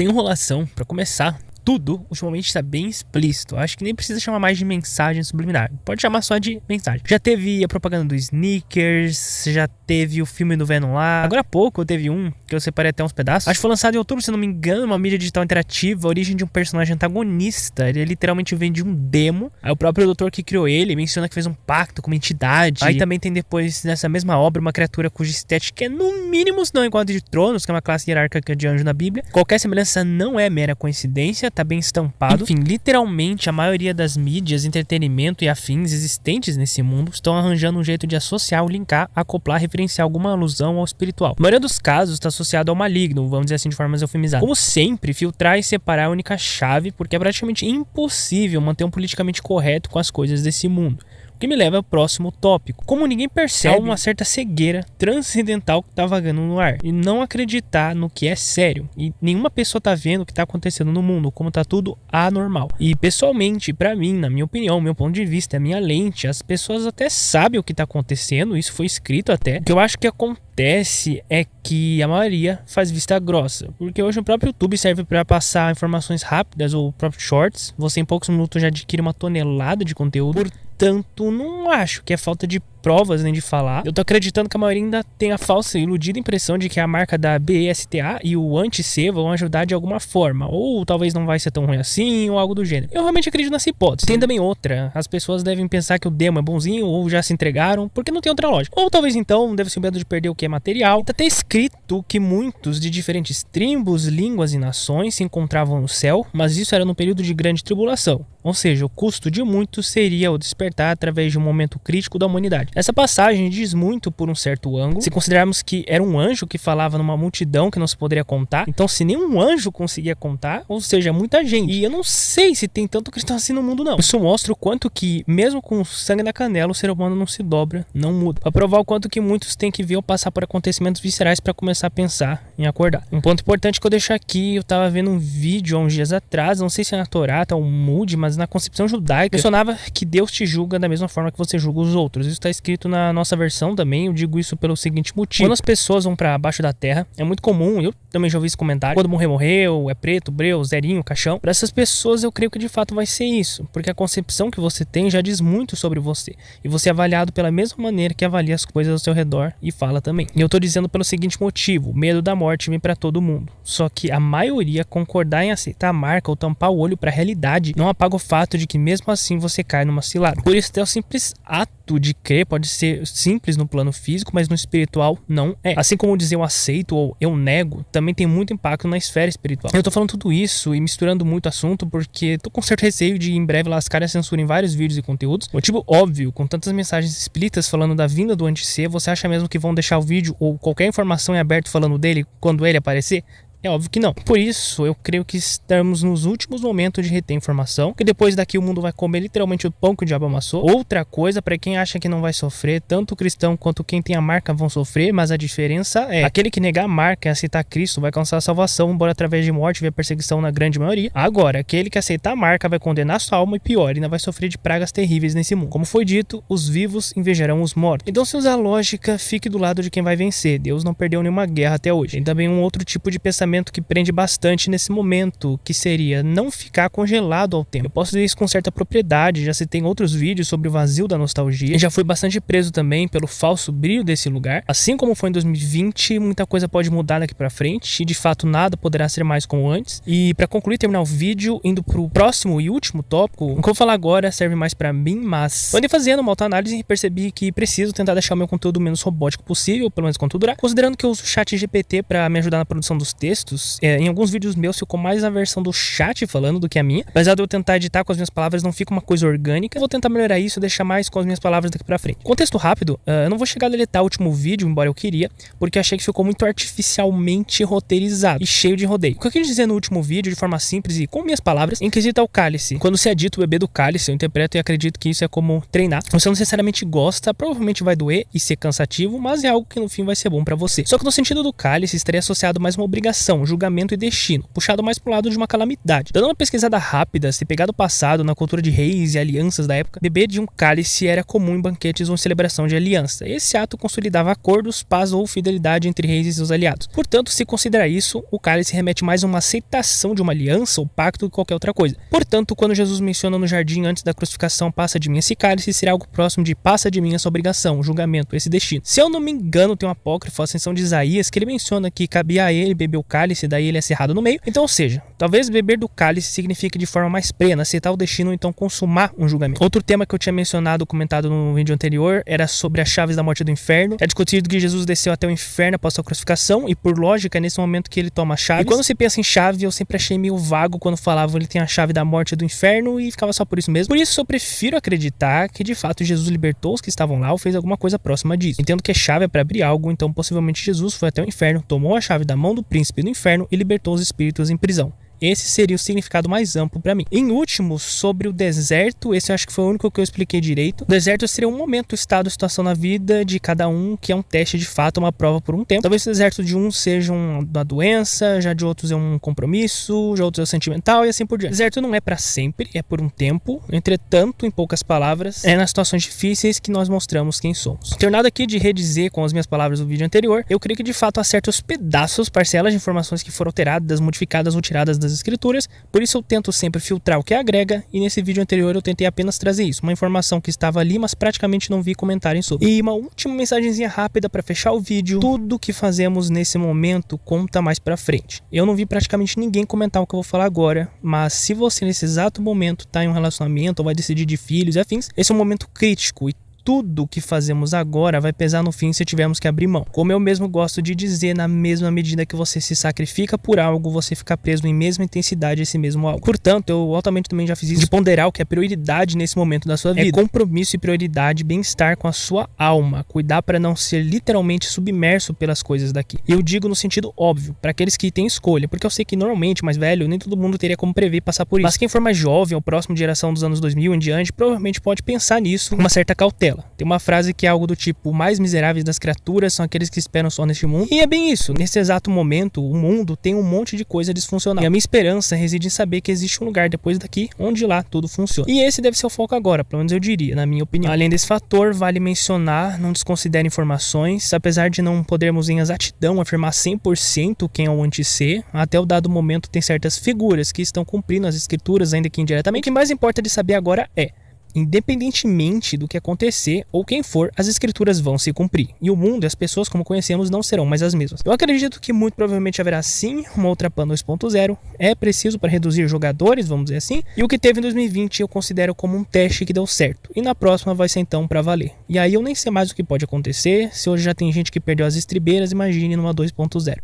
Sem enrolação, pra começar, tudo ultimamente está bem explícito. Acho que nem precisa chamar mais de mensagem subliminar. Pode chamar só de mensagem. Já teve a propaganda do Snickers, já teve o filme do Venom lá. Agora há pouco teve um que eu separei até uns pedaços. Acho que foi lançado em outubro, se não me engano, uma mídia digital interativa, a origem de um personagem antagonista. Ele literalmente vem de um demo. Aí o próprio doutor que criou ele menciona que fez um pacto com uma entidade. Aí também tem depois, nessa mesma obra, uma criatura cuja estética é no mínimo, se não igual a de Tronos, que é uma classe hierárquica de anjo na Bíblia. Qualquer semelhança não é mera coincidência, tá bem estampado. Enfim, literalmente a maioria das mídias, entretenimento e afins existentes nesse mundo estão arranjando um jeito de associar, linkar, acoplar, referenciar alguma alusão ao espiritual. A maioria dos casos está associado ao maligno, vamos dizer assim de forma mais eufemizada. Como sempre, filtrar e separar é a única chave, porque é praticamente impossível manter um politicamente correto com as coisas desse mundo. Que me leva ao próximo tópico. Como ninguém percebe, há uma certa cegueira transcendental que tá vagando no ar. E não acreditar no que é sério. E nenhuma pessoa tá vendo o que tá acontecendo no mundo, como tá tudo anormal. E pessoalmente, pra mim, na minha opinião, meu ponto de vista, a minha lente, as pessoas até sabem o que tá acontecendo, isso foi escrito até. O que eu acho que acontece é que a maioria faz vista grossa. Porque hoje o próprio YouTube serve pra passar informações rápidas, ou o próprio Shorts. Você em poucos minutos já adquire uma tonelada de conteúdo. Portanto, não acho que é falta de provas nem de falar. Eu tô acreditando que a maioria ainda tem a falsa e iludida impressão de que a marca da BESTA e o anti-C vão ajudar de alguma forma. Ou talvez não vai ser tão ruim assim, ou algo do gênero. Eu realmente acredito nessa hipótese. Tem também outra. As pessoas devem pensar que o demo é bonzinho ou já se entregaram, porque não tem outra lógica. Ou talvez então deve ser o medo de perder o que é material. Tá até escrito que muitos de diferentes tribos, línguas e nações se encontravam no céu, mas isso era no período de grande tribulação. Ou seja, o custo de muitos seria o despertar através de um momento crítico da humanidade. Essa passagem diz muito por um certo ângulo. Se considerarmos que era um anjo que falava numa multidão que não se poderia contar, então se nenhum anjo conseguia contar, ou seja, muita gente. E eu não sei se tem tanto cristão assim no mundo não. Isso mostra o quanto que, mesmo com sangue na canela, o ser humano não se dobra, não muda. Pra provar o quanto que muitos têm que ver ou passar por acontecimentos viscerais para começar a pensar em acordar. Um ponto importante que eu deixo aqui, eu tava vendo um vídeo há uns dias atrás, não sei se é na Torá, tá, ou Mude, mas na concepção judaica, mencionava que Deus te julga da mesma forma que você julga os outros. Isso está escrito na nossa versão também. Eu digo isso pelo seguinte motivo: quando as pessoas vão para baixo da terra, é muito comum, eu também já ouvi esse comentário, quando morrer, morreu, é preto, breu, zerinho, caixão. Para essas pessoas eu creio que de fato vai ser isso, porque a concepção que você tem já diz muito sobre você, e você é avaliado pela mesma maneira que avalia as coisas ao seu redor e fala também. E eu tô dizendo pelo seguinte motivo: o medo da morte vem para todo mundo, só que a maioria concordar em aceitar a marca ou tampar o olho para a realidade não apaga o fato de que mesmo assim você cai numa cilada. Por isso, até o simples ato de crer pode ser simples no plano físico, mas no espiritual não é. Assim como dizer eu aceito ou eu nego, também tem muito impacto na esfera espiritual. Eu tô falando tudo isso e misturando muito assunto porque tô com certo receio de em breve lascar a censura em vários vídeos e conteúdos. Motivo óbvio, com tantas mensagens explícitas falando da vinda do anti-C, você acha mesmo que vão deixar o vídeo ou qualquer informação em aberto falando dele quando ele aparecer? É óbvio que não. Por isso, eu creio que estamos nos últimos momentos de reter informação, que depois daqui o mundo vai comer literalmente o pão que o diabo amassou. Outra coisa, para quem acha que não vai sofrer, tanto o cristão quanto quem tem a marca vão sofrer, mas a diferença é: aquele que negar a marca e aceitar Cristo vai alcançar a salvação, embora através de morte via perseguição na grande maioria. Agora, aquele que aceitar a marca vai condenar sua alma e pior, ainda vai sofrer de pragas terríveis nesse mundo. Como foi dito, os vivos invejarão os mortos. Então, se usar a lógica, fique do lado de quem vai vencer. Deus não perdeu nenhuma guerra até hoje. Tem também um outro tipo de pensamento que prende bastante nesse momento, que seria não ficar congelado ao tempo. Eu posso dizer isso com certa propriedade, já citei em outros vídeos sobre o vazio da nostalgia, e já fui bastante preso também pelo falso brilho desse lugar. Assim como foi em 2020, muita coisa pode mudar daqui pra frente, e de fato nada poderá ser mais como antes. E pra concluir e terminar o vídeo, indo pro próximo e último tópico, o que eu vou falar agora serve mais pra mim, mas eu andei fazendo uma autoanálise e percebi que preciso tentar deixar o meu conteúdo o menos robótico possível, pelo menos quanto durar, considerando que eu uso o ChatGPT pra me ajudar na produção dos textos. Em alguns vídeos meus ficou mais a versão do chat falando do que a minha. Apesar de eu tentar editar com as minhas palavras, não fica uma coisa orgânica. Eu vou tentar melhorar isso e deixar mais com as minhas palavras daqui pra frente. Contexto rápido, eu não vou chegar a deletar o último vídeo, embora eu queria, porque eu achei que ficou muito artificialmente roteirizado e cheio de rodeio. O que eu quis dizer no último vídeo, de forma simples e com minhas palavras, em quesito ao cálice. Quando se é dito o bebê do cálice, eu interpreto e acredito que isso é como treinar. Você não necessariamente gosta, provavelmente vai doer e ser cansativo, mas é algo que no fim vai ser bom pra você. Só que no sentido do cálice, estaria associado mais uma obrigação sobregação, julgamento e destino, puxado mais pro lado de uma calamidade. Dando uma pesquisada rápida, se pegar do passado, na cultura de reis e alianças da época, beber de um cálice era comum em banquetes ou em celebração de aliança. Esse ato consolidava acordos, paz ou fidelidade entre reis e seus aliados. Portanto, se considerar isso, o cálice remete mais a uma aceitação de uma aliança ou pacto do que qualquer outra coisa. Portanto, quando Jesus menciona no jardim antes da crucificação, passa de mim esse cálice, será algo próximo de passa de mim essa obrigação, o julgamento, esse destino. Se eu não me engano, tem um apócrifo, a Ascensão de Isaías, que ele menciona que cabia a ele beber o cálice, daí ele é cerrado no meio. Então, ou seja, talvez beber do cálice signifique de forma mais plena, aceitar o destino ou então consumar um julgamento. Outro tema que eu tinha mencionado, comentado no vídeo anterior, era sobre as chaves da morte do inferno. É discutido que Jesus desceu até o inferno após a crucificação e, por lógica, é nesse momento que ele toma a chave. E quando se pensa em chave, eu sempre achei meio vago quando falavam ele tem a chave da morte do inferno e ficava só por isso mesmo. Por isso, eu prefiro acreditar que, de fato, Jesus libertou os que estavam lá ou fez alguma coisa próxima disso. Entendo que a chave é para abrir algo, então possivelmente Jesus foi até o inferno, tomou a chave da mão do príncipe do inferno e libertou os espíritos em prisão. Esse seria o significado mais amplo para mim. Em último, sobre o deserto, esse eu acho que foi o único que eu expliquei direito. O deserto seria um momento, estado, situação na vida de cada um, que é um teste de fato, uma prova por um tempo. Talvez o deserto de um seja uma doença, já de outros é um compromisso, já outros é sentimental e assim por diante. O deserto não é para sempre, é por um tempo. Entretanto, em poucas palavras, é nas situações difíceis que nós mostramos quem somos. Não tenho nada aqui de redizer com as minhas palavras do vídeo anterior. Eu creio que de fato há certos pedaços, parcelas de informações que foram alteradas, modificadas ou tiradas das escrituras, por isso eu tento sempre filtrar o que agrega, e nesse vídeo anterior eu tentei apenas trazer isso, uma informação que estava ali, mas praticamente não vi comentarem sobre. E uma última mensagenzinha rápida para fechar o vídeo: tudo que fazemos nesse momento conta mais pra frente. Eu não vi praticamente ninguém comentar o que eu vou falar agora, mas se você nesse exato momento tá em um relacionamento ou vai decidir de filhos e afins, esse é um momento crítico e tudo que fazemos agora vai pesar no fim se tivermos que abrir mão. Como eu mesmo gosto de dizer, na mesma medida que você se sacrifica por algo, você fica preso em mesma intensidade a esse mesmo algo. Portanto, eu altamente também já fiz isso, de ponderar o que é prioridade nesse momento da sua vida. É compromisso e prioridade, bem-estar com a sua alma, cuidar para não ser literalmente submerso pelas coisas daqui. E eu digo no sentido óbvio, para aqueles que têm escolha, porque eu sei que normalmente, mais velho, nem todo mundo teria como prever passar por isso. Mas quem for mais jovem ou próximo de geração dos anos 2000 em diante, provavelmente pode pensar nisso com uma certa cautela. Tem uma frase que é algo do tipo: mais miseráveis das criaturas são aqueles que esperam só neste mundo. E é bem isso. Nesse exato momento, o mundo tem um monte de coisa disfuncional. E a minha esperança reside em saber que existe um lugar depois daqui, onde lá tudo funciona. E esse deve ser o foco agora, pelo menos eu diria, na minha opinião. Além desse fator, vale mencionar, não desconsidere informações. Apesar de não podermos em exatidão afirmar 100% quem é o anti-C, até o dado momento tem certas figuras que estão cumprindo as escrituras, ainda que indiretamente. O que mais importa de saber agora é: independentemente do que acontecer ou quem for, as escrituras vão se cumprir. E o mundo e as pessoas como conhecemos não serão mais as mesmas. Eu acredito que muito provavelmente haverá sim uma outra PAN 2.0. É preciso para reduzir jogadores, vamos dizer assim. E o que teve em 2020 eu considero como um teste que deu certo. E na próxima vai ser então para valer. E aí eu nem sei mais o que pode acontecer. Se hoje já tem gente que perdeu as estribeiras, imagine numa 2.0.